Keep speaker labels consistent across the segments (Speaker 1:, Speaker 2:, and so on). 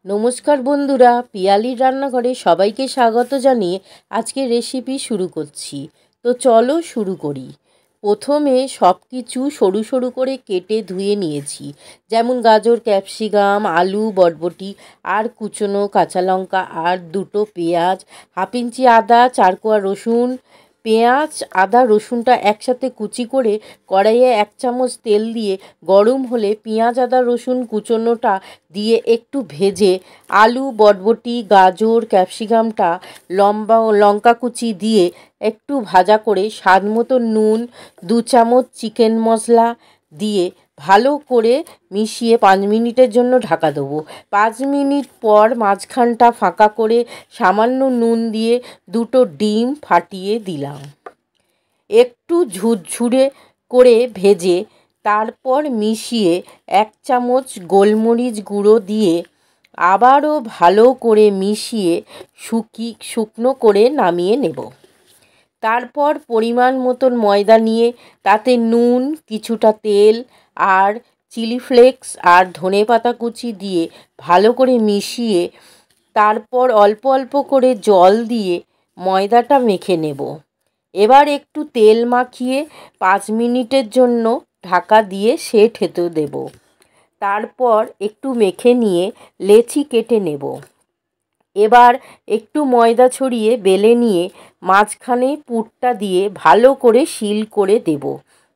Speaker 1: নমস্কার বন্ধুরা, পিয়ালির রান্নাঘরে সবাইকে স্বাগত জানিয়ে আজকে রেসিপি শুরু করছি। তো চলো শুরু করি। প্রথমে সব কিছু সরু সরু করে কেটে ধুয়ে নিয়েছি, যেমন গাজর, ক্যাপসিকাম, আলু, বরবটি আর কুচনো কাঁচা লঙ্কা আর দুটো পেঁয়াজ, হাফ ইঞ্চি আদা, 4 কোয়া রসুন। পেঁয়াজ আদা রসুনটা একসাথে কুচি করে কড়াইয়ে 1 চামচ তেল দিয়ে গরম হলে পেঁয়াজ আদা রসুন কুচোনোটা দিয়ে একটু ভেজে আলু, বরবটি, গাজর, ক্যাপসিকামটা লঙ্কা কুচি দিয়ে একটু ভাজা করে স্বাদ মতো নুন, 2 চামচ চিকেন মশলা দিয়ে ভালো করে মিশিয়ে 5 মিনিটের জন্য ঢাকা দেবো। 5 মিনিট পর মাঝখানটা ফাঁকা করে সামান্য নুন দিয়ে 2টো ডিম ফাটিয়ে দিলাম। একটু ঝুরঝুরে করে ভেজে তারপর মিশিয়ে 1 চামচ গোলমরিচ গুঁড়ো দিয়ে আবারও ভালো করে মিশিয়ে শুকনো করে নামিয়ে নেব। তারপর পরিমাণ মতন ময়দা নিয়ে তাতে নুন, কিছুটা তেল আর চিলি ফ্লেক্স আর ধনেপাতা কুচি দিয়ে ভালো করে মিশিয়ে তারপর অল্প অল্প করে জল দিয়ে ময়দাটা মেখে নেব। এবার একটু তেল মাখিয়ে 5 মিনিটের জন্য ঢাকা দিয়ে সেট হতে দেব। তারপর একটু মেখে নিয়ে লেচি কেটে নেব। এবার একটু ময়দা ছড়িয়ে বেলে নিয়ে মাঝখানে পুরটা দিয়ে ভালো করে সিল করে দেব।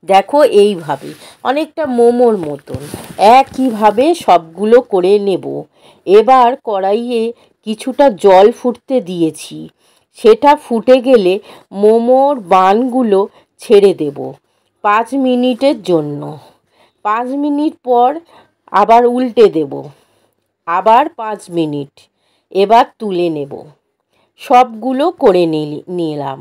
Speaker 1: দেখো এইভাবে, অনেকটা মোমোর মতন একইভাবে সবগুলো করে নেব। এবার কড়াইয়ে কিছুটা জল ফুটতে দিয়েছি, সেটা ফুটে গেলে মোমোর বানগুলো ছেড়ে দেব 5 মিনিটের জন্য। 5 মিনিট পর আবার উল্টে দেব, আবার 5 মিনিট। এবার তুলে নেব। সবগুলো করে নিলাম।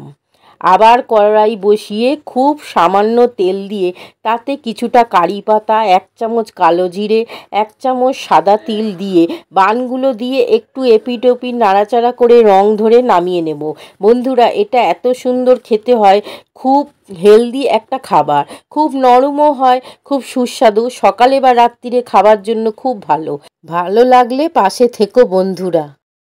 Speaker 1: আবার কড়াই বসিয়ে খুব সামান্য তেল দিয়ে তাতে কিছুটা কারি পাতা, 1 চামচ কালো জিরে, 1 চামচ সাদা তিল দিয়ে বানগুলো দিয়ে একটু এপিট ওপিট নাড়াচাড়া করে রং ধরে নামিয়ে নেব। বন্ধুরা, এটা এত সুন্দর খেতে হয়, খুব হেলদি একটা খাবার, খুব নরমও হয়, খুব সুস্বাদু। সকালে বা রাত্রিরে খাবার জন্য খুব ভালো। ভালো লাগলে পাশে থেকো বন্ধুরা।